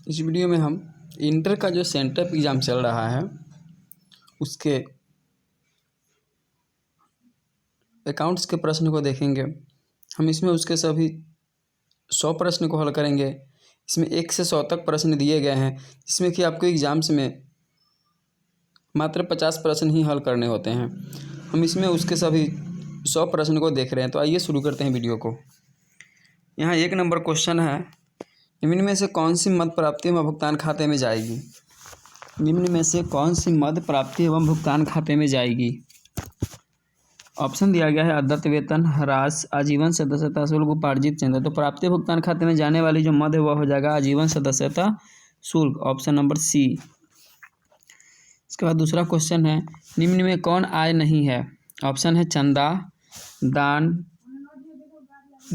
इस वीडियो में हम इंटर का जो सेंटअप एग्ज़ाम चल रहा है उसके अकाउंट्स के प्रश्न को देखेंगे। हम इसमें उसके सभी 100 प्रश्न को हल करेंगे। इसमें 1 से 100 तक प्रश्न दिए गए हैं, जिसमें कि आपको एग्ज़ाम्स में मात्र 50 प्रश्न ही हल करने होते हैं। हम इसमें उसके सभी 100 प्रश्न को देख रहे हैं। तो आइए शुरू करते हैं वीडियो को। यहाँ 1 नंबर क्वेश्चन है, निम्न में से कौन सी मद प्राप्ति एवं भुगतान खाते में जाएगी। निम्न में से कौन सी मद प्राप्ति एवं भुगतान खाते में जाएगी। ऑप्शन दिया गया है अदत्त वेतन, ह्रास, आजीवन सदस्यता शुल्क, उपार्जित चंदा। तो प्राप्ति भुगतान खाते में जाने वाली जो मद है वह हो जाएगा आजीवन सदस्यता शुल्क, ऑप्शन नंबर सी। इसके बाद दूसरा क्वेश्चन है, निम्न में कौन आय नहीं है। ऑप्शन है चंदा, दान,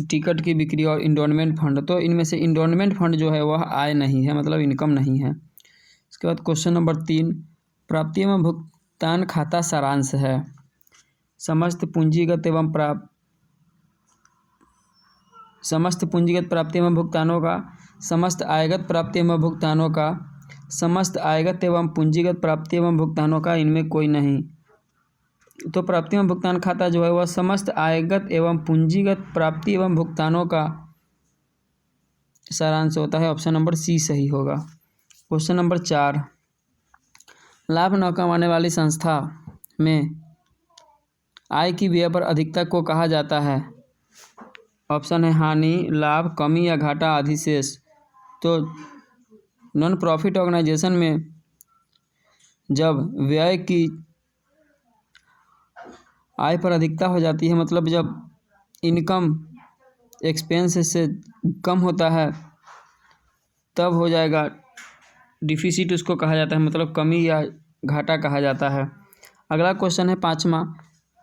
टिकट की बिक्री और इंडोनमेंट फंड। तो इनमें से इंडोनमेंट फंड जो है वह आय नहीं है, मतलब इनकम नहीं है। इसके बाद क्वेश्चन नंबर 3, प्राप्ति एवं भुगतान खाता सारांश है। समस्त पूंजीगत प्राप्ति एवं भुगतानों का, समस्त आयगत प्राप्ति एवं भुगतानों का, समस्त आयगत एवं पूंजीगत प्राप्ति एवं भुगतानों का, इनमें कोई नहीं। तो प्राप्ति एवं भुगतान खाता जो है वह समस्त आयगत एवं पूंजीगत प्राप्ति एवं भुगतानों का सारांश होता है, ऑप्शन नंबर सी सही होगा। क्वेश्चन नंबर 4, लाभ न कमाने वाली संस्था में आय की व्यय पर अधिकता को कहा जाता है। ऑप्शन है हानि, लाभ, कमी या घाटा, अधिशेष। तो नॉन प्रॉफिट ऑर्गेनाइजेशन में जब व्यय की आय पर अधिकता हो जाती है, मतलब जब इनकम एक्सपेंस से कम होता है, तब हो जाएगा डिफिसिट, उसको कहा जाता है, मतलब कमी या घाटा कहा जाता है। अगला क्वेश्चन है 5वां,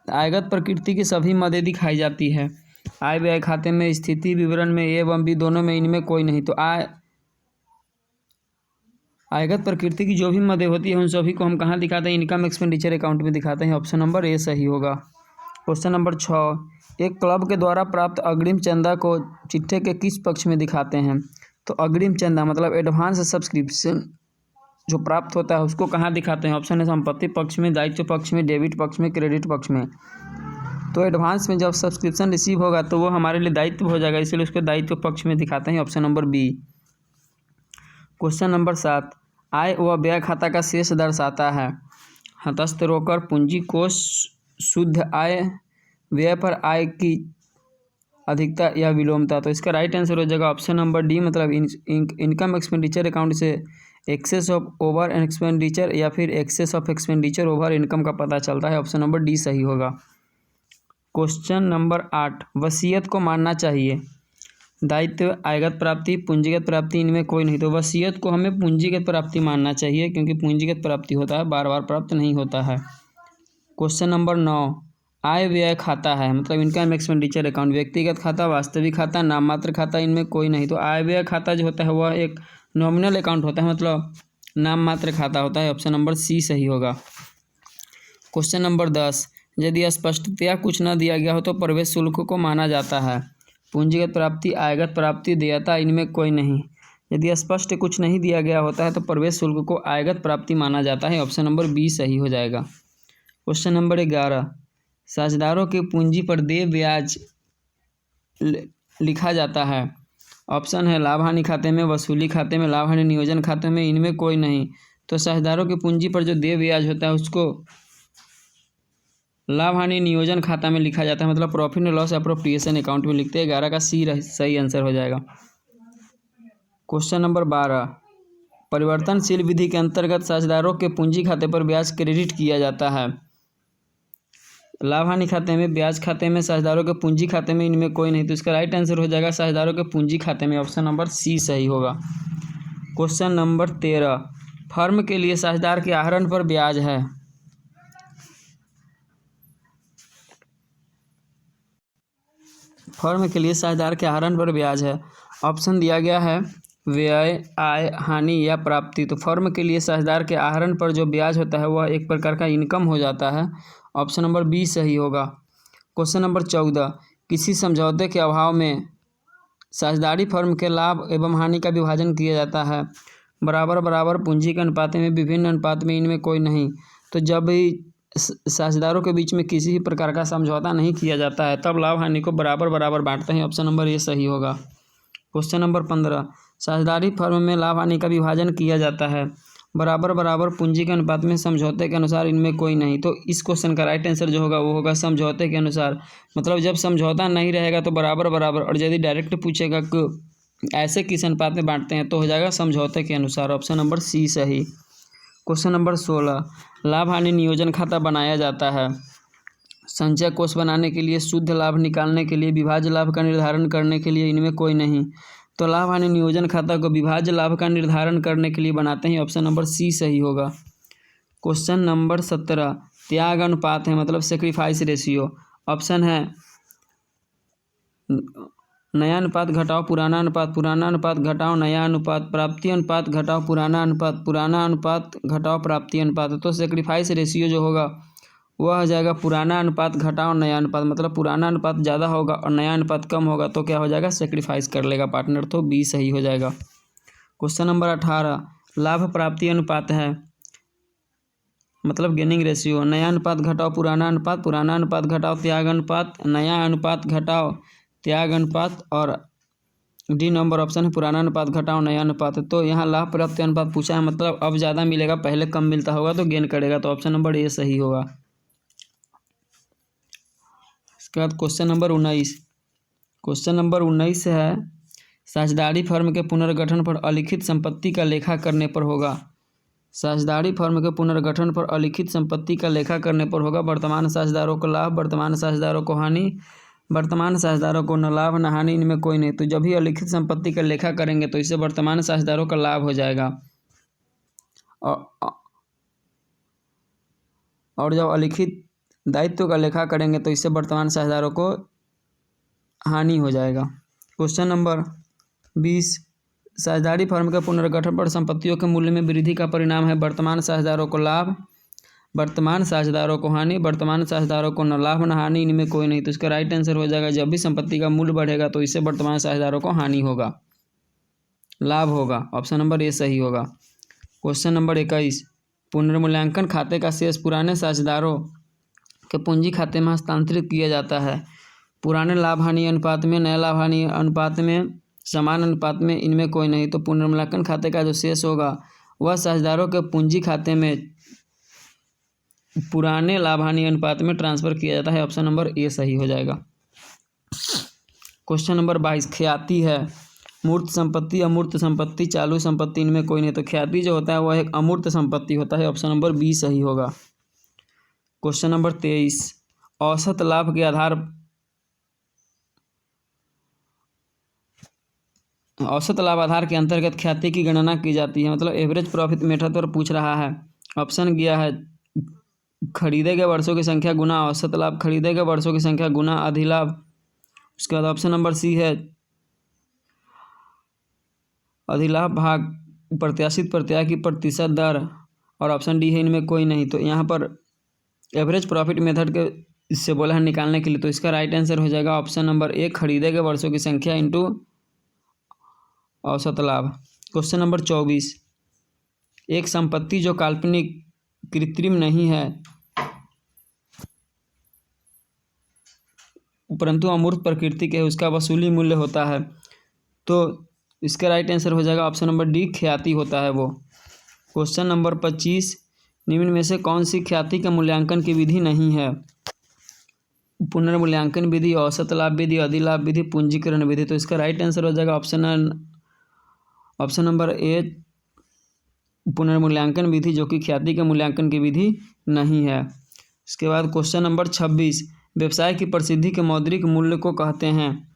आयगत प्रकृति की सभी मदें दिखाई जाती है। आय व्यय खाते में, स्थिति विवरण में, ए एवं बी दोनों में, इनमें कोई नहीं। तो आयगत प्रकृति की जो भी मदें होती है उन सभी को हम कहाँ दिखाते हैं, इनकम एक्सपेंडिचर अकाउंट में दिखाते हैं, ऑप्शन नंबर ए सही होगा। क्वेश्चन नंबर 6, एक क्लब के द्वारा प्राप्त अग्रिम चंदा को चिट्ठे के किस पक्ष में दिखाते हैं। तो अग्रिम चंदा मतलब एडवांस सब्सक्रिप्शन जो प्राप्त होता है उसको कहाँ दिखाते हैं। ऑप्शन है संपत्ति पक्ष में, दायित्व पक्ष में, डेबिट पक्ष में, क्रेडिट पक्ष में। तो एडवांस में जब सब्सक्रिप्शन रिसीव होगा तो वो हमारे लिए दायित्व हो जाएगा, इसलिए उसको दायित्व पक्ष में दिखाते हैं, option number B. Question number 7, आय व व्यय खाता का शेष दर्शाता है। हतस्थ रोकर, पूंजी कोष, शुद्ध आय, व्यय पर आय की अधिकता या विलोमता। तो इसका राइट आंसर हो जाएगा ऑप्शन नंबर डी, मतलब इनकम एक्सपेंडिचर अकाउंट से एक्सेस ऑफ ओवर एक्सपेंडिचर या फिर excess of expenditure over income का पता चलता है, ऑप्शन नंबर डी सही होगा। क्वेश्चन नंबर 8, वसीयत को मानना चाहिए। दायित्व, आयगत प्राप्ति, पूंजीगत प्राप्ति, इनमें कोई नहीं। तो वसीयत को हमें पूंजीगत प्राप्ति मानना चाहिए, क्योंकि पूंजीगत प्राप्ति होता है, बार बार प्राप्त नहीं होता है। क्वेश्चन नंबर 9, आय व्यय खाता है, मतलब इनकम एक्सपेंडिचर अकाउंट, व्यक्तिगत खाता, वास्तविक खाता, नाममात्र खाता, इनमें कोई नहीं। तो आय व्यय खाता जो होता है वह एक नॉमिनल अकाउंट होता है, मतलब नाम मात्र खाता होता है, ऑप्शन नंबर सी सही होगा। क्वेश्चन नंबर 10, यदि स्पष्टतया कुछ न दिया गया हो तो प्रवेश शुल्क को माना जाता है। पूंजीगत प्राप्ति, आयगत प्राप्ति, देयता, इनमें कोई नहीं। यदि स्पष्ट कुछ नहीं दिया गया होता है तो प्रवेश शुल्क को आयगत प्राप्ति माना जाता है, ऑप्शन नंबर बी सही हो जाएगा। क्वेश्चन नंबर 11, साझेदारों की पूंजी पर देय ब्याज लिखा जाता है। ऑप्शन है लाभ हानि खाते में, वसूली खाते में, लाभ हानि नियोजन खाते में, इनमें कोई नहीं। तो साझेदारों की पूंजी पर जो देय ब्याज होता है उसको लाभ हानि नियोजन खाता में लिखा जाता है, मतलब profit and loss appropriation account में लिखते हैं। 11 का सी सही आंसर हो जाएगा। क्वेश्चन नंबर 12, परिवर्तनशील विधि के अंतर्गत साझेदारों के पूंजी खाते पर ब्याज क्रेडिट किया जाता है। लाभ हानि खाते में, ब्याज खाते में, साझेदारों के पूंजी खाते में, इनमें कोई नहीं। तो इसका राइट आंसर हो जाएगा साझेदारों के पूंजी खाते में, ऑप्शन नंबर सी सही होगा। क्वेश्चन नंबर 13, फर्म के लिए साझेदार के आहरण पर ब्याज है। फर्म के लिए साझेदार के आहरण पर ब्याज है। ऑप्शन दिया गया है व्यय, आय, हानि या प्राप्ति। तो फर्म के लिए साझेदार के आहरण पर जो ब्याज होता है वह एक प्रकार का इनकम हो जाता है, ऑप्शन नंबर बी सही होगा। क्वेश्चन नंबर 14, किसी समझौते के अभाव में साझेदारी फर्म के लाभ एवं हानि का विभाजन किया जाता है। बराबर बराबर पूंजी के अनुपात में विभिन्न अनुपात में इनमें कोई नहीं। तो जब भी साझेदारों के बीच में किसी भी प्रकार का समझौता नहीं किया जाता है तब लाभ हानि को बराबर बराबर बांटते हैं। ऑप्शन नंबर ए सही होगा। क्वेश्चन नंबर 15, साझेदारी फर्म में लाभ हानि का विभाजन किया जाता है बराबर बराबर पूंजी के अनुपात में समझौते के अनुसार इनमें कोई नहीं। तो इस क्वेश्चन का राइट आंसर जो होगा वो होगा समझौते के अनुसार। मतलब जब समझौता नहीं रहेगा तो बराबर बराबर, और यदि डायरेक्ट पूछेगा कि ऐसे किस अनुपात में बांटते हैं तो हो जाएगा समझौते के अनुसार। ऑप्शन नंबर सी सही। क्वेश्चन नंबर 16, लाभ हानि नियोजन खाता बनाया जाता है संचय कोष बनाने के लिए, शुद्ध लाभ निकालने के लिए, विभाज्य लाभ का निर्धारण करने के लिए, इनमें कोई नहीं। तो लाभ हानि नियोजन खाता को विभाज्य लाभ का निर्धारण करने के लिए बनाते हैं। ऑप्शन नंबर सी सही होगा। क्वेश्चन नंबर 17, त्याग अनुपात है मतलब सेक्रीफाइस रेशियो। ऑप्शन है नया अनुपात घटाओ पुराना अनुपात, पुराना अनुपात घटाओ नया अनुपात, प्राप्ति अनुपात घटाओ पुराना अनुपात, पुराना अनुपात घटाओ प्राप्ति अनुपात। तो सेक्रीफाइस रेशियो जो होगा वह हो जाएगा पुराना अनुपात घटाओ नया अनुपात। मतलब पुराना अनुपात ज़्यादा होगा और नया अनुपात कम होगा तो क्या हो जाएगा, सेक्रीफाइस कर लेगा पार्टनर। तो बी सही हो जाएगा। क्वेश्चन नंबर 18, लाभ प्राप्ति अनुपात है मतलब गेनिंग रेशियो। नया अनुपात घटाओ पुराना अनुपात, पुराना अनुपात घटाओ त्याग अनुपात, नया अनुपात घटाओ त्याग अनुपात, और डी नंबर ऑप्शन है पुराना अनुपात घटाओ नया अनुपात। तो यहाँ लाभ प्राप्ति अनुपात पूछा है मतलब अब ज़्यादा मिलेगा, पहले कम मिलता होगा तो गेन करेगा। तो ऑप्शन नंबर ए सही होगा। इसके बाद क्वेश्चन नंबर 19, क्वेश्चन नंबर 19 है साझेदारी फर्म के पुनर्गठन पर अलिखित संपत्ति का लेखा करने पर होगा। साझेदारी फर्म के पुनर्गठन पर अलिखित संपत्ति का लेखा करने पर होगा वर्तमान साझेदारों को लाभ, वर्तमान साझेदारों को हानि, वर्तमान साझेदारों को न लाभ न हानि, इनमें कोई नहीं। तो जब भी अलिखित संपत्ति का लेखा करेंगे तो इससे वर्तमान साझेदारों का लाभ हो जाएगा, और जब अलिखित दायित्व का लेखा करेंगे तो इससे वर्तमान साझेदारों को हानि हो जाएगा। क्वेश्चन नंबर 20, साझेदारी फर्म के पुनर्गठन पर संपत्तियों के मूल्य में वृद्धि का परिणाम है वर्तमान साझेदारों को लाभ, वर्तमान साझेदारों को हानि, वर्तमान साझेदारों को न लाभ न हानि, इनमें कोई नहीं। तो इसका राइट आंसर हो जाएगा जब भी संपत्ति का मूल्य बढ़ेगा तो इससे वर्तमान साझेदारों को हानि होगा, लाभ होगा। ऑप्शन नंबर ए सही होगा। क्वेश्चन नंबर 21, पुनर्मूल्यांकन खाते का शेष पुराने साझेदारों के पूंजी खाते में हस्तांतरित किया जाता है पुराने लाभ हानि अनुपात में, नए लाभ हानि अनुपात में, समान अनुपात में, इनमें कोई नहीं। तो पुनर्मूल्यांकन खाते का जो शेष होगा वह साझेदारों के पूंजी खाते में पुराने लाभ हानि अनुपात में ट्रांसफर किया जाता है। ऑप्शन नंबर ए सही हो जाएगा। क्वेश्चन नंबर 22, ख्याति है मूर्त संपत्ति, अमूर्त संपत्ति, चालू संपत्ति, इनमें कोई नहीं। तो ख्याति जो होता है वह एक अमूर्त संपत्ति होता है। ऑप्शन नंबर बी सही होगा। क्वेश्चन नंबर 23, औसत लाभ के आधार, औसत लाभ आधार के अंतर्गत ख्याति की गणना की जाती है मतलब एवरेज प्रॉफिट मेथड पर पूछ रहा है। ऑप्शन गया है खरीदे गए वर्षों की संख्या गुना औसत लाभ, खरीदे गए वर्षों की संख्या गुना अधिलाभ। उसके बाद ऑप्शन नंबर सी है अधिलाभ भाग प्रत्याशित प्रत्याय की प्रतिशत दर, और ऑप्शन डी है इनमें कोई नहीं। तो यहाँ पर एवरेज प्रॉफिट मेथड के इससे बोला है निकालने के लिए, तो इसका राइट आंसर हो जाएगा ऑप्शन नंबर ए खरीदे गए वर्षों की संख्या इंटू औसत लाभ। क्वेश्चन नंबर 24, एक संपत्ति जो काल्पनिक कृत्रिम नहीं है परंतु अमूर्त प्रकृति के है उसका वसूली मूल्य होता है। तो इसका राइट आंसर हो जाएगा ऑप्शन नंबर डी ख्याति होता है वो। क्वेश्चन नंबर 25, निम्न में से कौन सी ख्याति का मूल्यांकन की विधि नहीं है। पुनर्मूल्यांकन विधि, औसत लाभ विधि, अधिलाभ विधि, पूंजीकरण विधि। तो इसका राइट आंसर हो जाएगा ऑप्शन नंबर ए पुनर्मूल्यांकन विधि, जो कि ख्याति के मूल्यांकन की विधि नहीं है। इसके बाद क्वेश्चन नंबर 26, व्यवसाय की प्रसिद्धि के मौद्रिक मूल्य को कहते हैं।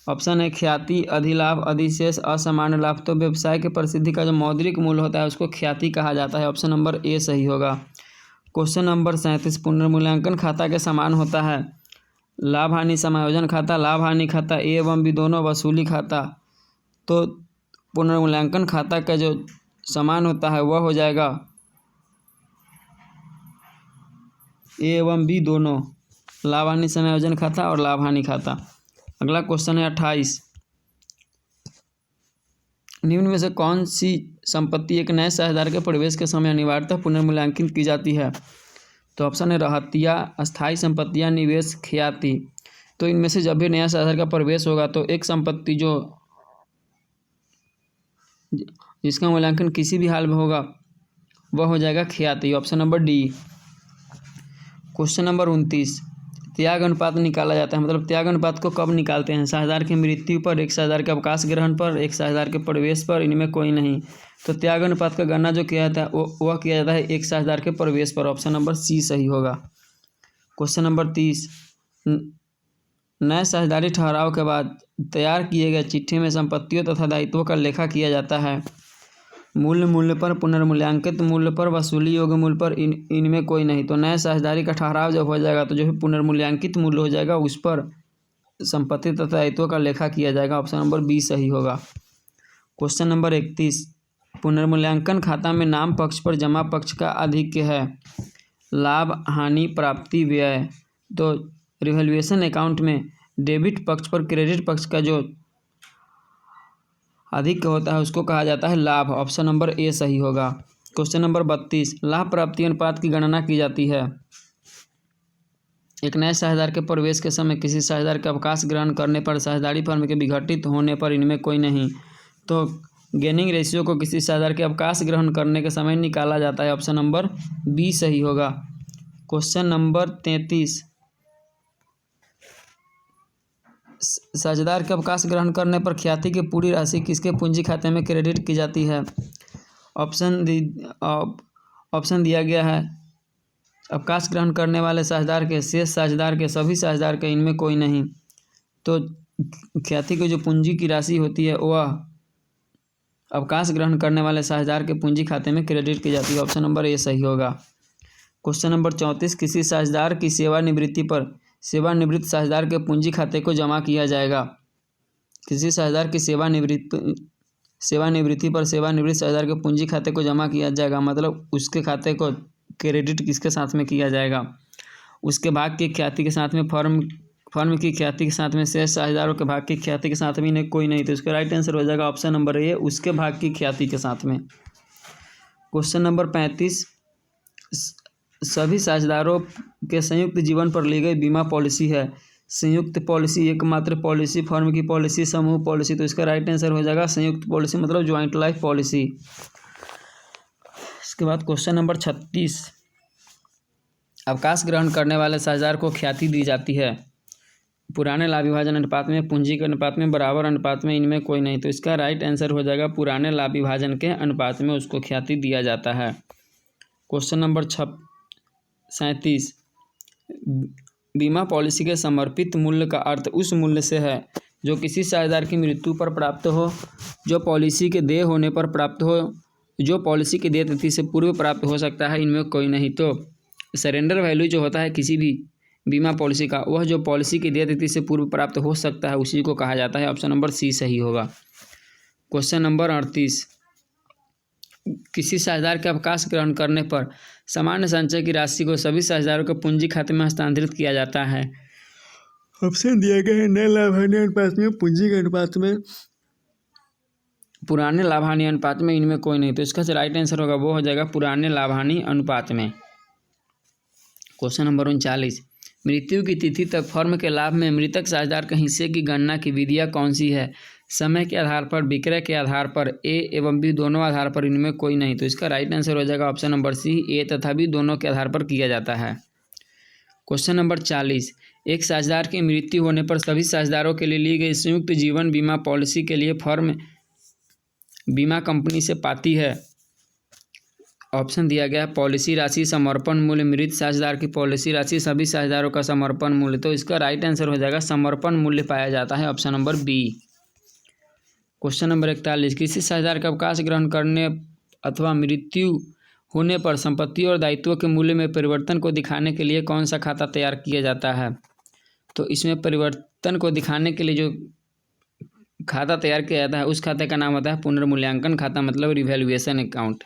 ऑप्शन है ख्याति, अधिलाभ, अधिशेष, असामान्य लाभ। तो व्यवसाय के प्रसिद्धि का जो मौद्रिक मूल्य होता है उसको ख्याति कहा जाता है। ऑप्शन नंबर ए सही होगा। क्वेश्चन नंबर 37, पुनर्मूल्यांकन खाता के समान होता है लाभ हानि समायोजन खाता, लाभ हानि खाता, ए एवं बी दोनों, वसूली खाता। तो पुनर्मूल्यांकन खाता का जो समान होता है वह हो जाएगा ए एवं बी दोनों, लाभ हानि समायोजन खाता और लाभ हानि खाता। अगला क्वेश्चन है 28, निम्न में से कौन सी संपत्ति एक नए साझेदार के प्रवेश के समय अनिवार्यतः पुनर्मूल्यांकित की जाती है? तो ऑप्शन है रहतिया, अस्थायी संपत्तियां, निवेश, ख्याति। तो इनमें से जब भी नया साझेदार का प्रवेश होगा तो एक संपत्ति जिसका मूल्यांकन किसी भी हाल में होगा वह हो जाएगा ख्याति। Option number D. Question number 29, त्याग अनुपात निकाला जाता है, मतलब त्याग अनुपात को कब निकालते हैं? साझेदार की मृत्यु पर, एक साझेदार के अवकाश ग्रहण पर, एक साझेदार के प्रवेश पर, इनमें कोई नहीं। तो त्याग अनुपात का गणना जो किया जाता है वह किया जाता है एक साझेदार के प्रवेश पर। ऑप्शन नंबर सी सही होगा। क्वेश्चन नंबर 30, नए साझेदारी ठहराव के बाद तैयार किए गए चिट्ठी में संपत्तियों तथा दायित्वों का लेखा किया जाता है। मूल्य पर, पुनर्मूल्यांकित मूल्य पर, वसूली योग्य मूल्य पर, इनमें कोई नहीं। तो नए साझेदारी का ठहराव जब हो जाएगा तो जो भी पुनर्मूल्यांकित मूल्य हो जाएगा उस पर संपत्ति तथा दायित्वों का लेखा किया जाएगा। ऑप्शन नंबर बी सही होगा। क्वेश्चन नंबर 31, पुनर्मूल्यांकन खाता में नाम पक्ष पर जमा पक्ष का आधिक्य है, लाभ, हानि, प्राप्ति, व्यय। तो रिवैल्यूएशन अकाउंट में डेबिट पक्ष पर क्रेडिट पक्ष का जो अधिक होता है उसको कहा जाता है लाभ। ऑप्शन नंबर ए सही होगा। क्वेश्चन नंबर 32, लाभ प्राप्ति अनुपात की गणना की जाती है। एक नए साझेदार के प्रवेश के समय, किसी साझेदार के अवकाश ग्रहण करने पर, साझेदारी फर्म के विघटित होने पर, इनमें कोई नहीं। तो गेनिंग रेशियो को किसी साझेदार के अवकाश ग्रहण करने के समय निकाला जाता है। ऑप्शन नंबर बी सही होगा। क्वेश्चन नंबर 33, साझेदार के अवकाश ग्रहण करने पर ख्याति की पूरी राशि किसके पूंजी खाते में क्रेडिट की जाती है? ऑप्शन दिया गया है अवकाश ग्रहण करने वाले साझेदार के, शेष साझेदार के, सभी साझेदार के, इनमें कोई नहीं। तो ख्याति की जो पूंजी की राशि होती है वह अवकाश ग्रहण करने वाले साझेदार के पूंजी खाते में क्रेडिट की जाती है। ऑप्शन नंबर ए सही होगा। क्वेश्चन नंबर 34, किसी साझेदार की सेवानिवृत्ति पर सेवानिवृत्त साझेदार के पूंजी खाते को जमा किया जाएगा। किसी साझेदार की सेवानिवृत्ति पर सेवानिवृत्त साझेदार के पूंजी खाते को जमा किया जाएगा, मतलब उसके खाते को क्रेडिट किसके साथ में किया जाएगा? उसके भाग की ख्याति के साथ में, फर्म की ख्याति के साथ में, शेष साझेदारों के भाग की ख्याति के साथ में, इन्हें कोई नहीं। तो इसका राइट आंसर हो जाएगा ऑप्शन नंबर ए, उसके भाग की ख्याति के साथ में। क्वेश्चन नंबर 35, सभी साझेदारों के संयुक्त जीवन पर ली गई बीमा पॉलिसी है। संयुक्त पॉलिसी, एकमात्र पॉलिसी, फर्म की पॉलिसी, समूह पॉलिसी। तो इसका राइट आंसर हो जाएगा संयुक्त पॉलिसी, मतलब ज्वाइंट लाइफ पॉलिसी। इसके बाद क्वेश्चन नंबर 36, अवकाश ग्रहण करने वाले साझेदार को ख्याति दी जाती है पुराने लाभ विभाजन अनुपात में, पूंजी के अनुपात में, बराबर अनुपात में, इनमें कोई नहीं। तो इसका राइट आंसर हो जाएगा पुराने लाभ विभाजन के अनुपात में उसको ख्याति दिया जाता है। क्वेश्चन नंबर 37, बीमा पॉलिसी के समर्पित मूल्य का अर्थ उस मूल्य से है जो किसी साझेदार की मृत्यु पर प्राप्त हो, जो पॉलिसी के देय होने पर प्राप्त हो, जो पॉलिसी की देय तिथि से पूर्व प्राप्त हो सकता है, इनमें कोई नहीं। तो सरेंडर वैल्यू जो होता है किसी भी बीमा पॉलिसी का, वह जो पॉलिसी की देय तिथि से पूर्व प्राप्त हो सकता है उसी को कहा जाता है। ऑप्शन नंबर सी सही होगा। क्वेश्चन नंबर 38, किसी साझेदार के अवकाश ग्रहण करने पर सामान्य संचय की राशि को सभी साझेदारों के पूंजी खाते में हस्तांतरित किया जाता है। ऑप्शन दिया गया है नए लाभ हानि अनुपात में, पूंजी के अनुपात में, पुराने लाभ हानि अनुपात में, इनमें कोई नहीं। तो इसका जो राइट आंसर होगा वो हो जाएगा पुराने लाभ हानि अनुपात में। क्वेश्चन नंबर 39, मृत्यु की तिथि तक फर्म के लाभ में मृतक साझेदार के हिस्से की गणना की विधियाँ कौन सी है? समय के आधार पर, विक्रय के आधार पर, ए एवं बी दोनों आधार पर, इनमें कोई नहीं। तो इसका राइट आंसर हो जाएगा ऑप्शन नंबर सी, ए तथा बी दोनों के आधार पर किया जाता है। क्वेश्चन नंबर 40, एक साझेदार की मृत्यु होने पर सभी साझेदारों के लिए ली गई संयुक्त जीवन बीमा पॉलिसी के लिए फर्म बीमा कंपनी से पाती है। ऑप्शन दिया गया पॉलिसी राशि, समर्पण मूल्य, मृत साझेदार की पॉलिसी राशि, सभी साझेदारों का समर्पण मूल्य। तो इसका राइट आंसर हो जाएगा समर्पण मूल्य पाया जाता है। Option number B. Question number 41, किसी साझेदार का अवकाश ग्रहण करने अथवा मृत्यु होने पर संपत्ति और दायित्वों के मूल्य में परिवर्तन को दिखाने के लिए कौन सा खाता तैयार किया जाता है? तो इसमें परिवर्तन को दिखाने के लिए जो खाता तैयार किया जाता है उस खाते का नाम होता है पुनर्मूल्यांकन खाता, मतलब revaluation account.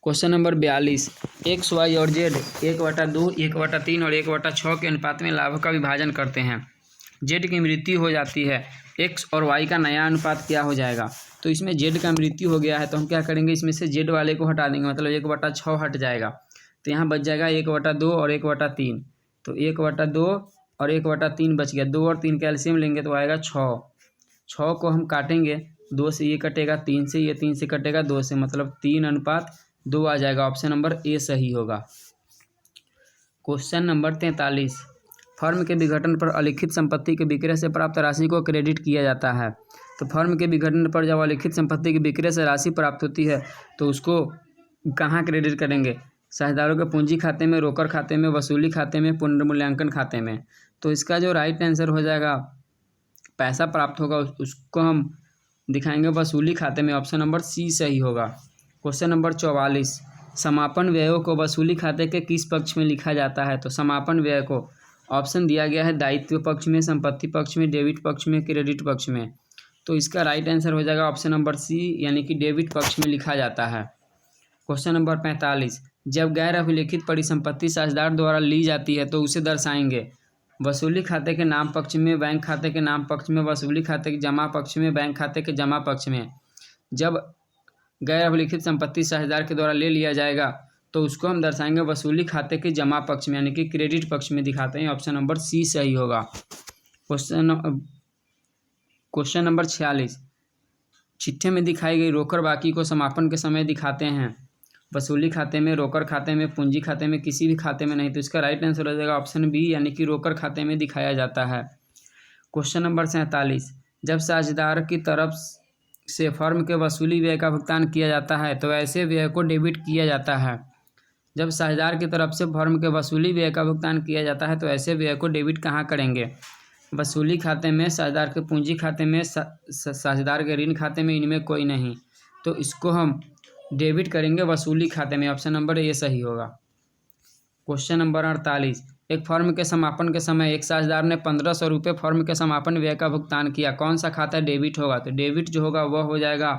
Question number 42, X, Y और जेड 1/2, 1/3 और 1/6 के अनुपात में लाभ का विभाजन करते हैं। जेड की मृत्यु हो जाती है, एक्स और वाई का नया अनुपात क्या हो जाएगा? तो इसमें जेड का मृत्यु हो गया है, तो हम क्या करेंगे, इसमें से जेड वाले को हटा देंगे, मतलब 1/6 हट जाएगा, तो यहाँ बच जाएगा 1/2 और 1/3। तो 1/2 और 1/3 बच गया। 2 और 3 कैल्शियम लेंगे तो आएगा 6। 6 को हम काटेंगे, 2 से ये कटेगा, 3 से, ये 3 से कटेगा 2 से, मतलब 3:2 आ जाएगा। ऑप्शन नंबर ए सही होगा। क्वेश्चन नंबर 43, फर्म के विघटन पर अलिखित संपत्ति के विक्रय से प्राप्त राशि को क्रेडिट किया जाता है। तो फर्म के विघटन पर जब अलिखित संपत्ति की विक्रय से राशि प्राप्त होती है तो उसको कहाँ क्रेडिट करेंगे, साझेदारों के पूंजी खाते में, रोकड़ खाते में, वसूली खाते में, पुनर्मूल्यांकन खाते में। तो इसका जो राइट आंसर हो जाएगा, पैसा प्राप्त होगा उसको हम दिखाएंगे वसूली खाते में। ऑप्शन नंबर सी सही होगा। क्वेश्चन नंबर 44, समापन व्ययों को वसूली खाते के किस पक्ष में लिखा जाता है। तो समापन व्यय को ऑप्शन दिया गया है दायित्व पक्ष में, संपत्ति पक्ष में, डेबिट पक्ष में, क्रेडिट पक्ष में। तो इसका राइट आंसर हो जाएगा ऑप्शन नंबर सी, यानी कि डेबिट पक्ष में लिखा जाता है। क्वेश्चन नंबर 45, जब गैर अभिलेखित परिसंपत्ति साझेदार द्वारा ली जाती है तो उसे दर्शाएंगे वसूली खाते के नाम पक्ष में, बैंक खाते के नाम पक्ष में, वसूली खाते के जमा पक्ष में, बैंक खाते के जमा पक्ष में। जब गैर अभिलिखित संपत्ति साझेदार के द्वारा ले लिया जाएगा तो उसको हम दर्शाएंगे वसूली खाते के जमा पक्ष में, यानी कि क्रेडिट पक्ष में दिखाते हैं। ऑप्शन नंबर सी सही होगा। क्वेश्चन नंबर 46, चिट्ठे में दिखाई गई रोकड़ बाकी को समापन के समय दिखाते हैं वसूली खाते में, रोकड़ खाते में, पूंजी खाते में, किसी भी खाते में नहीं। तो इसका राइट आंसर हो जाएगा ऑप्शन बी, यानी कि रोकड़ खाते में दिखाया जाता है। क्वेश्चन नंबर 47, जब साझेदार की तरफ से फर्म के वसूली व्यय का भुगतान किया जाता है तो ऐसे व्यय को डेबिट किया जाता है। जब साझेदार की तरफ से फर्म के वसूली व्यय का भुगतान किया जाता है तो ऐसे व्यय को डेबिट कहाँ करेंगे, वसूली खाते में, साझेदार के पूंजी खाते में, साझेदार के ऋण खाते में, इनमें कोई नहीं। तो इसको हम डेबिट करेंगे वसूली खाते में। ऑप्शन नंबर ए सही होगा। क्वेश्चन नंबर 48, एक फर्म के समापन के समय एक साझेदार ने 1500 रुपये फर्म के समापन व्यय का भुगतान किया, कौन सा खाता डेबिट होगा। तो डेबिट जो होगा वह हो जाएगा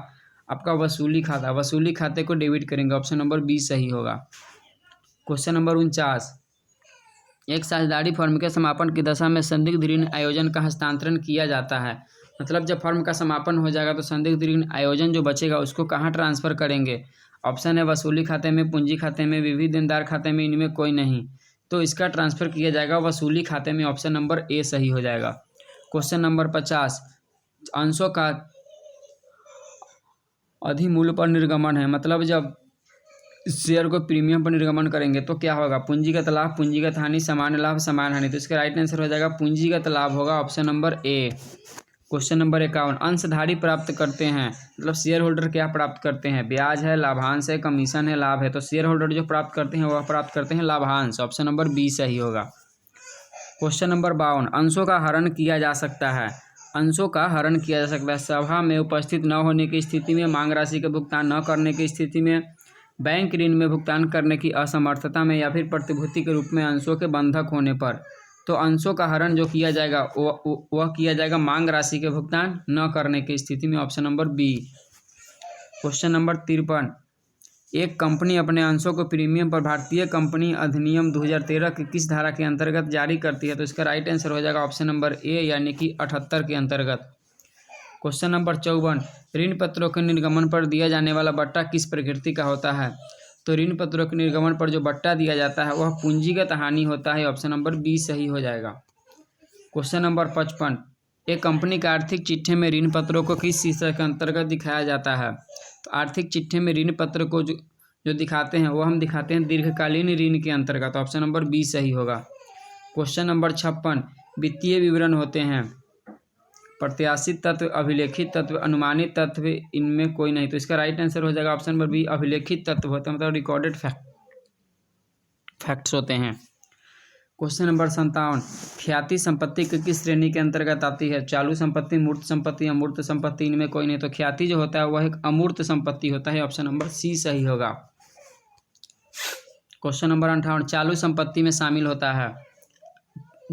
आपका वसूली खाता, वसूली खाते को डेबिट करेंगे। ऑप्शन नंबर बी सही होगा। क्वेश्चन नंबर 49, एक साझेदारी फर्म के समापन की दशा में संदिग्ध ऋण आयोजन का हस्तांतरण किया जाता है। मतलब जब फर्म का समापन हो जाएगा तो संदिग्ध ऋण आयोजन जो बचेगा उसको कहाँ ट्रांसफ़र करेंगे। ऑप्शन है वसूली खाते में, पूंजी खाते में, विविध देनदार खाते में, इनमें कोई नहीं। तो इसका ट्रांसफ़र किया जाएगा वसूली खाते में। ऑप्शन नंबर ए सही हो जाएगा। क्वेश्चन नंबर 50, अंशों का अधिमूल्य पर निर्गमन है, मतलब जब शेयर को प्रीमियम पर निर्गमन करेंगे तो क्या होगा, पूंजीगत लाभ, पूंजीगत हानि, सामान्य लाभ, समान हानि। तो इसका राइट आंसर हो जाएगा पूंजीगत लाभ होगा। Option number A. Question number 51, अंशधारी प्राप्त करते हैं, मतलब शेयर होल्डर क्या प्राप्त करते हैं, ब्याज है, लाभांश है, कमीशन है, लाभ है। तो शेयर होल्डर जो प्राप्त करते हैं वह प्राप्त करते हैं लाभांश। ऑप्शन नंबर बी सही होगा। क्वेश्चन नंबर 52, अंशों का हरण किया जा सकता है, अंशों का हरण किया जा सकता है सभा में उपस्थित न होने की स्थिति में, मांग राशि का भुगतान न करने की स्थिति में, बैंक ऋण में भुगतान करने की असमर्थता में, या फिर प्रतिभूति के रूप में अंशों के बंधक होने पर। तो अंशों का हरण जो किया जाएगा वह किया जाएगा मांग राशि के भुगतान न करने की स्थिति में। Option number B. Question number 53, एक कंपनी अपने अंशों को प्रीमियम पर भारतीय कंपनी अधिनियम 2013 की किस धारा के अंतर्गत जारी करती है। तो इसका राइट आंसर हो जाएगा ऑप्शन नंबर ए, यानी कि 78 के अंतर्गत। क्वेश्चन नंबर 54, ऋण पत्रों के निर्गमन पर दिया जाने वाला बट्टा किस प्रकृति का होता है। तो ऋण पत्रों के निर्गमन पर जो बट्टा दिया जाता है वह पूंजीगत हानि होता है। ऑप्शन नंबर बी सही हो जाएगा। क्वेश्चन नंबर 55, एक कंपनी के आर्थिक चिट्ठे में ऋण पत्रों को किस शीर्षक के अंतर्गत दिखाया जाता है। तो आर्थिक चिट्ठे में ऋण पत्र को जो दिखाते हैं वो हम दिखाते हैं दीर्घकालीन ऋण के अंतर्गत। ऑप्शन नंबर बी सही होगा। क्वेश्चन नंबर 56, वित्तीय विवरण होते हैं प्रत्याशित तत्व, अभिलेखित तत्व, अनुमानित तत्व, इनमें कोई नहीं। तो इसका राइट आंसर हो जाएगा ऑप्शन नंबर बी, अभिलेखित तत्व होते हैं, मतलब रिकॉर्डेड फैक्ट्स होते हैं। क्वेश्चन नंबर 57, ख्याति संपत्ति किस श्रेणी के अंतर्गत आती है, चालू संपत्ति, मूर्त संपत्ति, अमूर्त संपत्ति, इनमें कोई नहीं। तो ख्याति जो होता है वह एक अमूर्त संपत्ति होता है। ऑप्शन नंबर सी सही होगा। क्वेश्चन नंबर 58, चालू संपत्ति में शामिल होता है,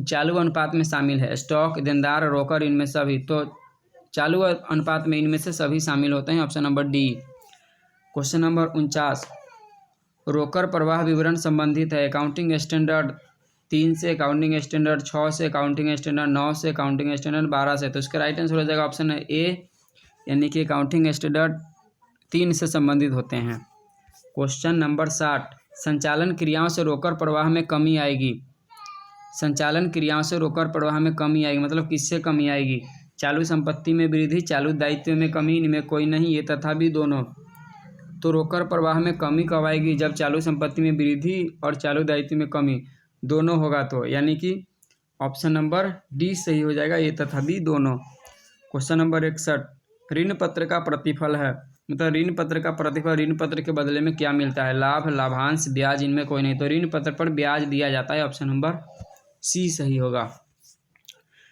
चालू अनुपात में शामिल है स्टॉक, देनदार, रोकड़, इनमें सभी। तो चालू अनुपात में इनमें से सभी शामिल होते हैं। Option number D. Question number 49, रोकड़ प्रवाह विवरण संबंधित है अकाउंटिंग स्टैंडर्ड 3 से, अकाउंटिंग स्टैंडर्ड 6 से, अकाउंटिंग स्टैंडर्ड 9 से, अकाउंटिंग स्टैंडर्ड 12 से। तो इसका राइट आंसर हो जाएगा ऑप्शन ए, यानी कि अकाउंटिंग स्टैंडर्ड 3 से संबंधित होते हैं। क्वेश्चन नंबर 60, संचालन क्रियाओं से रोकड़ प्रवाह में कमी आएगी। संचालन क्रियाओं से रोकड़ प्रवाह में कमी आएगी मतलब किससे कमी आएगी? चालू संपत्ति में वृद्धि, चालू दायित्व में कमी, इनमें कोई नहीं, ये तथा भी दोनों। तो रोकड़ प्रवाह में कमी कब आएगी? जब चालू संपत्ति में वृद्धि और चालू दायित्व में कमी दोनों होगा तो, यानी कि ऑप्शन नंबर डी सही हो जाएगा, ये तथा भी दोनों। क्वेश्चन नंबर 61, ऋण पत्र का प्रतिफल है, मतलब ऋण पत्र का प्रतिफल, ऋण पत्र के बदले में क्या मिलता है? लाभ, लाभांश, ब्याज, इनमें कोई नहीं, तो ऋण पत्र पर ब्याज दिया जाता है, ऑप्शन नंबर सी सही होगा।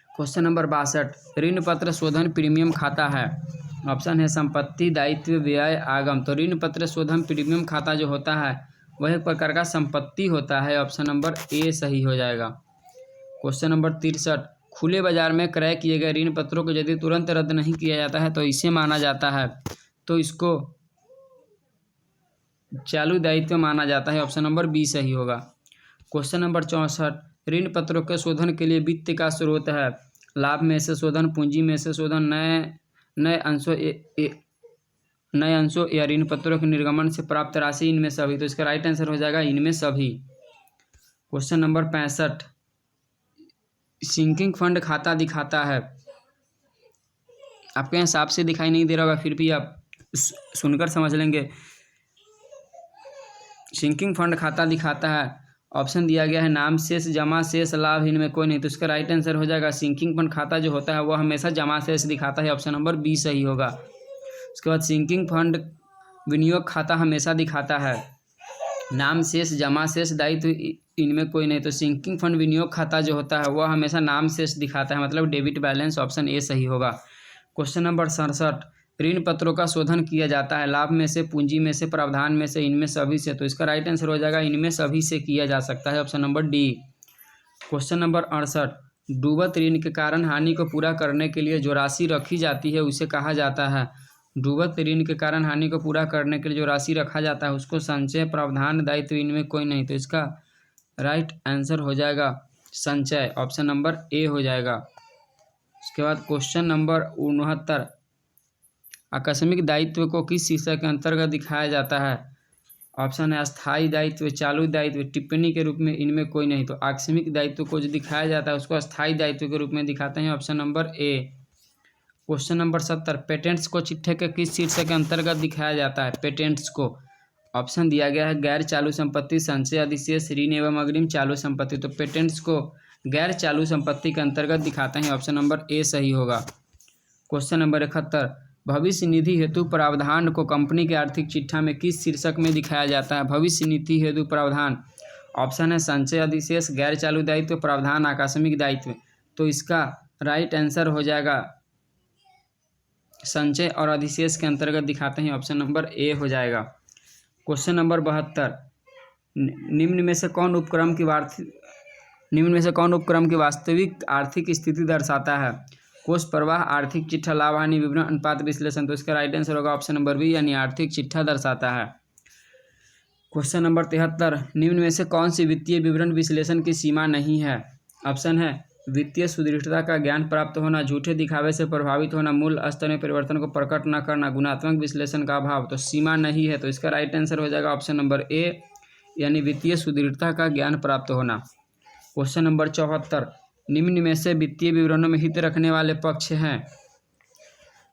क्वेश्चन नंबर 62, ऋण पत्र शोधन प्रीमियम खाता है, ऑप्शन है संपत्ति, दायित्व, व्यय, आगम। तो ऋण पत्र शोधन प्रीमियम खाता जो होता है वह एक प्रकार का संपत्ति होता है, ऑप्शन नंबर ए सही हो जाएगा। क्वेश्चन नंबर 63, खुले बाजार में क्रय किए गए ऋण पत्रों को यदि तुरंत रद्द नहीं किया जाता है तो इसे माना जाता है, तो इसको चालू दायित्व माना जाता है, ऑप्शन नंबर बी सही होगा। क्वेश्चन नंबर 64, ऋण पत्रों के शोधन के लिए वित्त का स्रोत है, लाभ में से शोधन, पूंजी में से शोधन, नए अंशों या ऋण पत्रों के निर्गमन से प्राप्त राशि, इनमें सभी। तो इसका राइट आंसर हो जाएगा इनमें सभी। क्वेश्चन नंबर 65, सिंकिंग फंड खाता दिखाता है, आपके हिसाब से दिखाई नहीं दे रहा होगा, फिर भी आप सुनकर समझ लेंगे। सिंकिंग फंड खाता दिखाता है, ऑप्शन दिया गया है नाम शेष, जमा शेष, लाभ, इनमें कोई नहीं, तो इसका राइट आंसर हो जाएगा सिंकिंग फंड खाता जो होता है वह हमेशा जमा शेष दिखाता है, ऑप्शन नंबर बी सही होगा। उसके बाद सिंकिंग फंड विनियोग खाता हमेशा दिखाता है, नाम शेष, जमा शेष, दायित्व, इनमें कोई नहीं, तो सिंकिंग फंड विनियोग खाता जो होता है वह हमेशा नाम शेष दिखाता है, मतलब डेबिट बैलेंस, ऑप्शन ए सही होगा। क्वेश्चन नंबर 67, ऋण पत्रों का शोधन किया जाता है, लाभ में से, पूंजी में से, प्रावधान में से, इनमें सभी से, तो इसका राइट आंसर हो जाएगा इनमें सभी से किया जा सकता है, option number D. Question number 68, डूबत ऋण के कारण हानि को पूरा करने के लिए जो राशि रखी जाती है उसे कहा जाता है। डूबत ऋण के कारण हानि को पूरा करने के लिए जो राशि रखा जाता है उसको संचय, प्रावधान, दायित्व, इनमें कोई नहीं, तो इसका राइट आंसर हो जाएगा संचय, ऑप्शन नंबर ए हो जाएगा। उसके बाद क्वेश्चन नंबर 69, आकस्मिक दायित्व को किस शीर्षक के अंतर्गत दिखाया जाता है? ऑप्शन है अस्थायी दायित्व, चालू दायित्व, टिप्पणी के रूप में, इनमें कोई नहीं, तो आकस्मिक दायित्व को जो दिखाया जाता है उसको अस्थायी दायित्व के रूप में दिखाते हैं, option number A. Question number 70, patents को चिट्ठे के किस शीर्षक के अंतर्गत दिखाया जाता है? पेटेंट्स को ऑप्शन दिया गया है गैर चालू संपत्ति, संचय, अधिशेष, ऋण एवं अग्रिम, चालू संपत्ति, तो पेटेंट्स को गैर चालू संपत्ति के अंतर्गत दिखाते हैं, ऑप्शन नंबर ए सही होगा। क्वेश्चन नंबर 71, भविष्य निधि हेतु प्रावधान को कंपनी के आर्थिक चिट्ठा में किस शीर्षक में दिखाया जाता है? भविष्य निधि हेतु प्रावधान, ऑप्शन है संचय, अधिशेष, गैर चालू दायित्व, प्रावधान, आकस्मिक दायित्व, तो इसका राइट आंसर हो जाएगा संचय और अधिशेष के अंतर्गत दिखाते हैं, ऑप्शन नंबर ए हो जाएगा। क्वेश्चन नंबर 72, निम्न में से कौन उपक्रम की वास्तविक आर्थिक स्थिति दर्शाता है? कोष प्रवाह, आर्थिक चिट्ठा, लाभ हानि विवरण, अनुपात विश्लेषण, तो इसका राइट आंसर होगा ऑप्शन नंबर बी, यानी आर्थिक चिट्ठा दर्शाता है। क्वेश्चन नंबर 73, निम्न में से कौन सी वित्तीय विवरण विश्लेषण की सीमा नहीं है? ऑप्शन है वित्तीय सुदृढ़ता का ज्ञान प्राप्त होना, झूठे दिखावे से प्रभावित होना, मूल स्तर में परिवर्तन को प्रकट न करना, गुणात्मक विश्लेषण का अभाव, तो सीमा नहीं है, तो इसका राइट आंसर हो जाएगा ऑप्शन नंबर ए, यानी वित्तीय सुदृढ़ता का ज्ञान प्राप्त होना। क्वेश्चन नंबर 74, निम्न में से वित्तीय विवरणों में हित रखने वाले पक्ष हैं?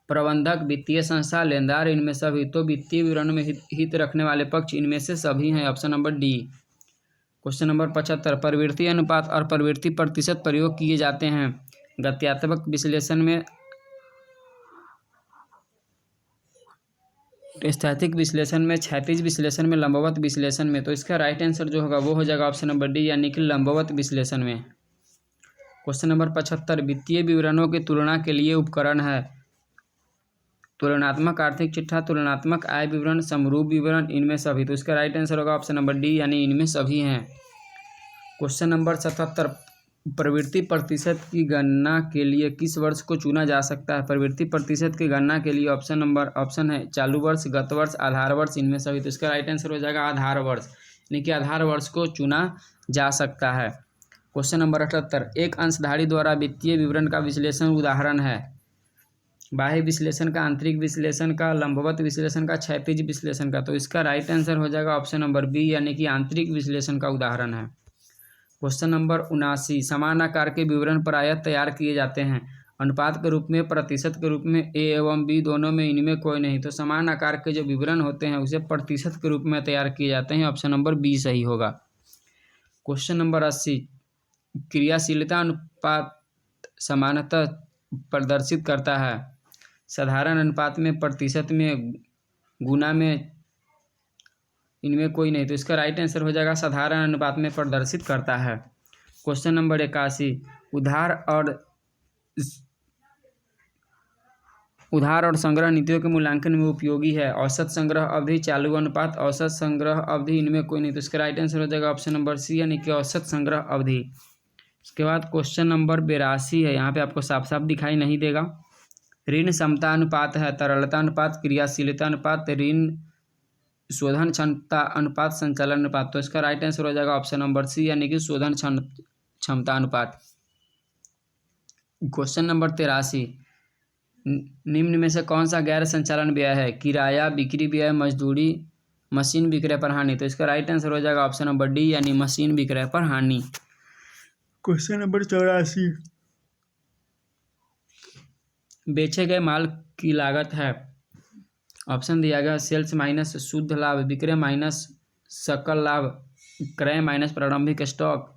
प्रबंधक, वित्तीय संस्था, लेनदार, इनमें सभी, तो वित्तीय विवरणों में हित रखने वाले पक्ष इनमें से सभी हैं, option number D. Question number 75, प्रवृत्ति अनुपात और प्रवृत्ति प्रतिशत प्रयोग किए जाते हैं गत्यात्मक विश्लेषण में, स्थैतिक विश्लेषण में, क्षैतिज विश्लेषण में, लंबवत विश्लेषण में, तो इसका राइट आंसर जो होगा वो हो जाएगा ऑप्शन नंबर डी, यानी कि लंबवत विश्लेषण में। क्वेश्चन नंबर 75, वित्तीय विवरणों की तुलना के लिए उपकरण है? तुलनात्मक आर्थिक चिट्ठा, तुलनात्मक आय विवरण, समरूप विवरण, इनमें सभी, तो इसका राइट आंसर होगा ऑप्शन नंबर डी, यानी इनमें सभी हैं। क्वेश्चन नंबर 77, प्रवृत्ति प्रतिशत की गणना के लिए किस वर्ष को चुना जा सकता है? प्रवृत्ति प्रतिशत की गणना के लिए ऑप्शन है चालू वर्ष, गत वर्ष, आधार वर्ष, इनमें सभी, तो इसका राइट आंसर हो जाएगा आधार वर्ष, यानी कि आधार वर्ष को चुना जा सकता है। क्वेश्चन नंबर 78, एक अंशधारी द्वारा वित्तीय विवरण का विश्लेषण उदाहरण है? बाह्य विश्लेषण का, आंतरिक विश्लेषण का, लंबवत विश्लेषण का, क्षैतिज विश्लेषण का। तो इसका राइट आंसर हो जाएगा ऑप्शन नंबर बी, यानी कि आंतरिक विश्लेषण का उदाहरण है। क्वेश्चन नंबर 79, समान आकार के विवरण प्रायः तैयार किए जाते हैं अनुपात के रूप में, प्रतिशत के रूप में, ए एवं बी दोनों में, इनमें कोई नहीं। तो समान आकार के जो विवरण होते हैं उसे प्रतिशत के रूप में तैयार किए जाते हैं। ऑप्शन नंबर बी सही होगा। क्वेश्चन नंबर 80, क्रियाशीलता अनुपात समानतः प्रदर्शित करता है साधारण अनुपात में, प्रतिशत में, गुना में, इनमें कोई नहीं। तो इसका राइट आंसर हो जाएगा साधारण अनुपात में प्रदर्शित करता है। क्वेश्चन नंबर 81, उधार और संग्रह नीतियों के मूल्यांकन में उपयोगी है औसत संग्रह अवधि, चालू अनुपात, औसत संग्रह अवधि, इनमें कोई नहीं। तो इसका राइट आंसर हो जाएगा ऑप्शन नंबर सी, यानी कि औसत संग्रह अवधि। इसके बाद क्वेश्चन नंबर 82 है, यहाँ पे आपको साफ साफ दिखाई नहीं देगा। ऋण समता अनुपात है, तरलता अनुपात, क्रियाशीलता अनुपात, ऋण शोधन क्षमता अनुपात, संचालन अनुपात। तो इसका राइट आंसर हो जाएगा ऑप्शन नंबर सी, यानी कि शोधन क्षमता अनुपात। क्वेश्चन नंबर 83, निम्न में से कौन सा गैर संचालन व्यय है? किराया, बिक्री व्यय, मजदूरी, मशीन विक्रय पर हानि। तो इसका राइट आंसर हो जाएगा ऑप्शन नंबर डी, यानी मशीन विक्रय पर हानि। क्वेश्चन नंबर 84, बेचे गए माल की लागत है। ऑप्शन दिया गया सेल्स माइनस शुद्ध लाभ, विक्रय माइनस सकल लाभ, क्रय माइनस प्रारंभिक स्टॉक,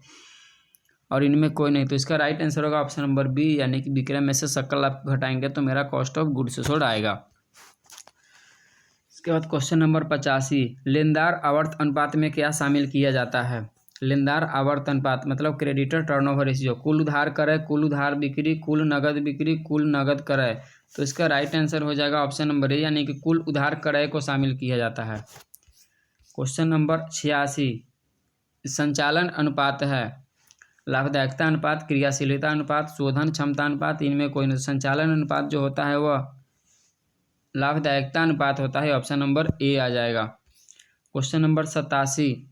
और इनमें कोई नहीं। तो इसका राइट आंसर होगा ऑप्शन नंबर बी, यानी कि विक्रय में से सकल लाभ घटाएंगे तो मेरा कॉस्ट ऑफ गुड्स सोल्ड आएगा। इसके बाद क्वेश्चन नंबर 85, लेनदार आवर्त अनुपात में क्या शामिल किया जाता है? लेनदार आवर्त अनुपात मतलब क्रेडिटर टर्नओवर रेशियो, कुल उधार क्रय, कुल उधार बिक्री, कुल नगद बिक्री, कुल नगद क्रय। तो इसका राइट आंसर हो जाएगा ऑप्शन नंबर ए, यानी कि कुल उधार क्रय को शामिल किया जाता है। क्वेश्चन नंबर 86, संचालन अनुपात है, लाभदायकता अनुपात, क्रियाशीलता अनुपात, शोधन क्षमता अनुपात, इनमें कोई नहीं। संचालन अनुपात जो होता है वह लाभदायकता अनुपात होता है। ऑप्शन नंबर ए आ जाएगा। क्वेश्चन नंबर 87,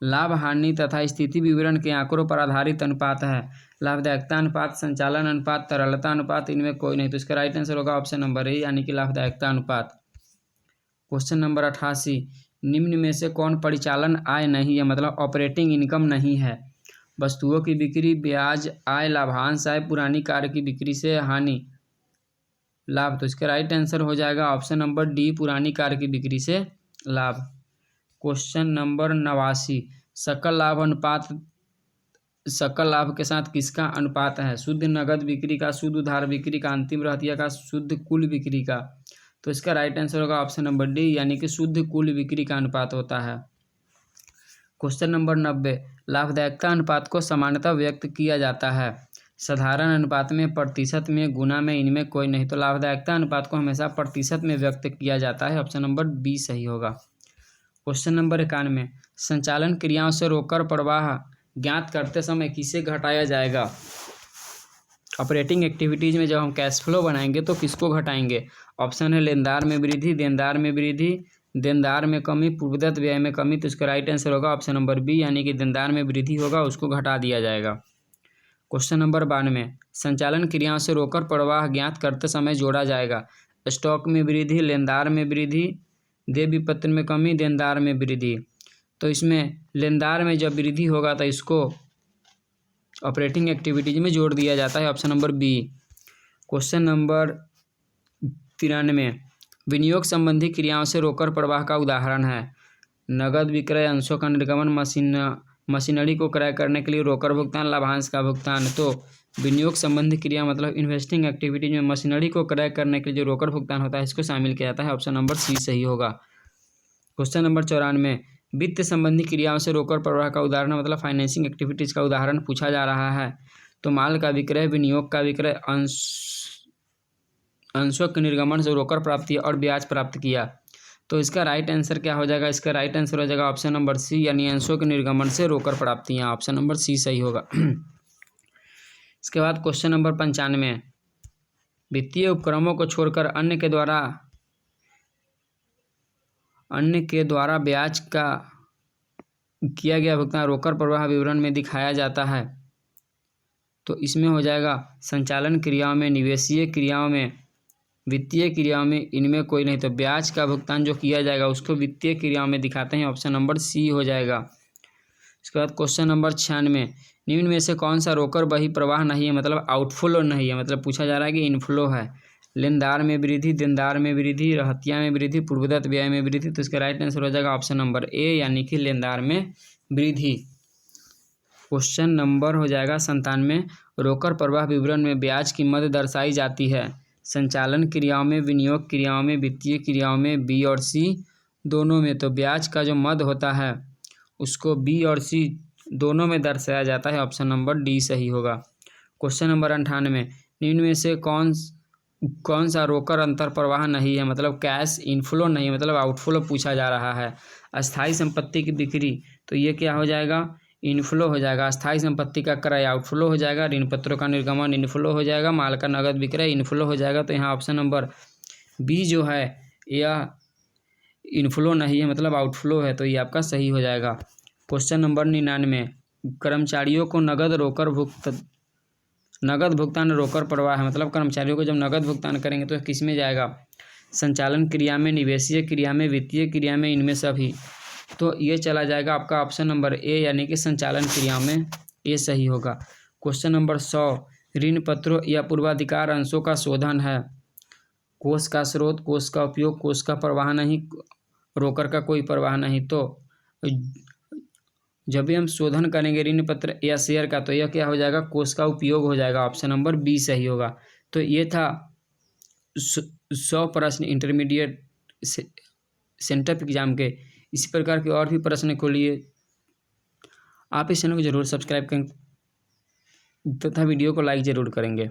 लाभ हानि तथा स्थिति विवरण के आंकड़ों पर आधारित अनुपात है, लाभदायकता अनुपात, संचालन अनुपात, तरलता अनुपात, इनमें कोई नहीं। तो इसका राइट आंसर होगा ऑप्शन नंबर ए, यानी कि लाभदायकता अनुपात। क्वेश्चन नंबर 88, निम्न में से कौन परिचालन आय नहीं है, मतलब ऑपरेटिंग इनकम नहीं है? वस्तुओं की बिक्री, ब्याज आय, लाभांश आय, पुरानी कार की बिक्री से हानि लाभ। तो इसका राइट आंसर हो जाएगा ऑप्शन नंबर डी, पुरानी कार की बिक्री से लाभ। क्वेश्चन नंबर 89, सकल लाभ अनुपात, सकल लाभ के साथ किसका अनुपात है? शुद्ध नगद बिक्री का, शुद्ध उधार बिक्री का, अंतिम रहतिया का, शुद्ध कुल बिक्री का। तो इसका राइट आंसर होगा ऑप्शन नंबर डी, यानी कि शुद्ध कुल बिक्री का अनुपात होता है। क्वेश्चन नंबर 90, लाभदायकता अनुपात को सामान्यतः व्यक्त किया जाता है साधारण अनुपात में, प्रतिशत में, गुना में, इनमें कोई नहीं। तो लाभदायकता अनुपात को हमेशा प्रतिशत में व्यक्त किया जाता है। ऑप्शन नंबर बी सही होगा। क्वेश्चन नंबर 91, संचालन क्रियाओं से रोकड़ प्रवाह ज्ञात करते समय किसे घटाया जाएगा? ऑपरेटिंग एक्टिविटीज में जब हम कैश फ्लो बनाएंगे तो किसको घटाएंगे? ऑप्शन है लेनदार में वृद्धि, देनदार में वृद्धि, देनदार में कमी, पूर्वदत्त व्यय में कमी। तो इसका राइट आंसर होगा ऑप्शन नंबर बी, यानी कि देनदार में वृद्धि होगा, उसको घटा दिया जाएगा। क्वेश्चन नंबर 92, संचालन क्रियाओं से रोकड़ प्रवाह ज्ञात करते समय जोड़ा जाएगा स्टॉक में वृद्धि, लेनदार में वृद्धि, देय विपत्र में कमी, देनदार में वृद्धि। तो इसमें लेनदार में जब वृद्धि होगा तो इसको ऑपरेटिंग एक्टिविटीज में जोड़ दिया जाता है। Option number B. Question number 93, विनियोग संबंधी क्रियाओं से रोकड़ प्रवाह का उदाहरण है नगद विक्रय, अंशों का निर्गमन, मशीनरी को क्रय करने के लिए रोकड़ भुगतान, लाभांश का भुगतान। तो विनियोग संबंधी क्रिया मतलब इन्वेस्टिंग एक्टिविटीज में मशीनरी को क्रय करने के लिए जो रोकड़ भुगतान होता है इसको शामिल किया जाता है। ऑप्शन नंबर सी सही होगा। क्वेश्चन नंबर 94, वित्त संबंधी क्रियाओं से रोकड़ प्रवाह का उदाहरण मतलब फाइनेंसिंग एक्टिविटीज का उदाहरण पूछा जा रहा है तो माल का विक्रय, विनियोग का विक्रय, अंशों के निर्गमन से रोकड़ प्राप्ति और ब्याज प्राप्त किया। तो इसका राइट आंसर क्या हो जाएगा? इसका राइट आंसर हो जाएगा ऑप्शन नंबर सी, यानी अंशों के निर्गमन से रोकड़ प्राप्तियाँ। ऑप्शन नंबर सी सही होगा। इसके बाद क्वेश्चन नंबर 95, वित्तीय उपक्रमों को छोड़कर अन्य के द्वारा ब्याज का किया गया भुगतान रोकड़ प्रवाह विवरण में दिखाया जाता है तो इसमें हो जाएगा संचालन क्रियाओं में, निवेशीय क्रियाओं में, वित्तीय क्रियाओं में इनमें कोई नहीं, तो ब्याज का भुगतान जो किया जाएगा उसको वित्तीय क्रियाओं में दिखाते हैं, ऑप्शन नंबर सी हो जाएगा। इसके बाद क्वेश्चन नंबर 96, निम्न में से कौन सा रोकर बही प्रवाह नहीं है, मतलब आउटफ्लो नहीं है, मतलब पूछा जा रहा है कि इनफ्लो है। लेनदार में वृद्धि, देनदार में वृद्धि, रहतिया में वृद्धि, पूर्वदत्त व्यय में वृद्धि, तो इसका राइट आंसर हो जाएगा ऑप्शन नंबर ए, यानी कि लेनदार में वृद्धि। क्वेश्चन नंबर हो जाएगा 97, रोकर प्रवाह विवरण में ब्याज की मद दर्शाई जाती है संचालन क्रियाओं में, विनियोग क्रियाओं में, वित्तीय क्रियाओं में, बी और सी दोनों में। तो ब्याज का जो मद होता है उसको बी और सी दोनों में दर्शाया जाता है, ऑप्शन नंबर डी सही होगा। क्वेश्चन नंबर 98, निम्न में से कौन सा रोकर अंतर प्रवाह नहीं है, मतलब कैश इनफ्लो नहीं है, मतलब आउटफ्लो पूछा जा रहा है। अस्थाई संपत्ति की बिक्री, तो ये क्या हो जाएगा, इनफ्लो हो जाएगा। अस्थाई संपत्ति का क्रय आउटफ्लो हो जाएगा। ऋण पत्रों का निर्गमन इनफ्लो हो जाएगा। माल का नगद विक्रय इनफ्लो हो जाएगा। तो यहाँ ऑप्शन नंबर बी जो है यह इनफ्लो नहीं है, मतलब आउटफ्लो है, तो ये आपका सही हो जाएगा। क्वेश्चन नंबर 99, कर्मचारियों को नगद भुगतान रोकर प्रवाह है, मतलब कर्मचारियों को जब नगद भुगतान करेंगे तो किस में जाएगा, संचालन क्रिया में, निवेशीय क्रिया में, वित्तीय क्रिया में, इनमें सभी। तो ये चला जाएगा आपका ऑप्शन नंबर ए, यानी कि संचालन क्रिया में, ये सही होगा। क्वेश्चन नंबर 100, ऋण पत्रों या पूर्वाधिकार अंशों का शोधन है। कोष का स्रोत, कोष का उपयोग, कोष का प्रवाह नहीं, रोकर का कोई प्रवाह नहीं। तो जब भी हम शोधन करेंगे ऋण पत्र या शेयर का, तो यह क्या हो जाएगा, कोष का उपयोग हो जाएगा, ऑप्शन नंबर बी सही होगा। तो ये था 100 प्रश्न इंटरमीडिएट सेंटअप एग्जाम के। इसी प्रकार के और भी प्रश्न को लिए आप इस चैनल को जरूर सब्सक्राइब करें तथा वीडियो को लाइक ज़रूर करेंगे।